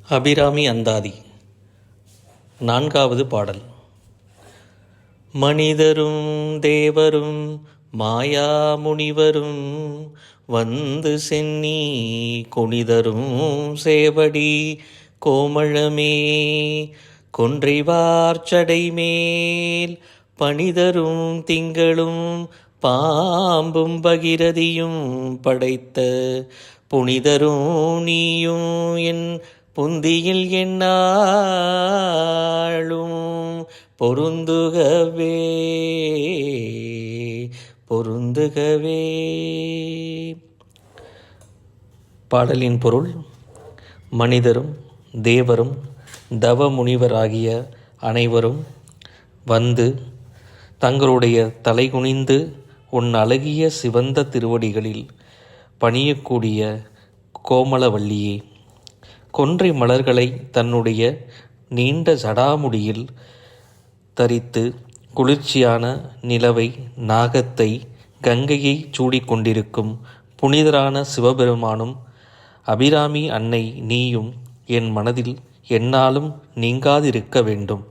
அபிராமி அந்தாதி. 4வது பாடல். மனிதரும் தேவரும் மாயா முனிவரும் வந்து சென்னி குனிதரும் சேவடி கோமளமே கொன்றைவார்ச்சடை மேல் பணிதரும் திங்களும் பாம்பும் பகிரதியும் படைத்த புனிதரும் நீயும் என் புந்தியில் என்னாலும் பொருந்துகவே பொருந்துகவே. பாடலின் பொருள்: மனிதரும் தேவரும் தவ முனிவராகிய அனைவரும் வந்து தங்களுடைய தலைகுனிந்து உன் அழகிய சிவந்த திருவடிகளில் பணியக்கூடிய கோமளவல்லியே, கொன்றை மலர்களை தன்னுடைய நீண்ட ஜடாமுடியில் தரித்து குளிர்ச்சியான நிலவை, நாகத்தை, கங்கையை சூடிக்கொண்டிருக்கும் புனிதரான சிவபெருமானும் அபிராமி அன்னை நீயும் என் மனதில் எந்நாளும் நீங்காதிருக்க வேண்டும்.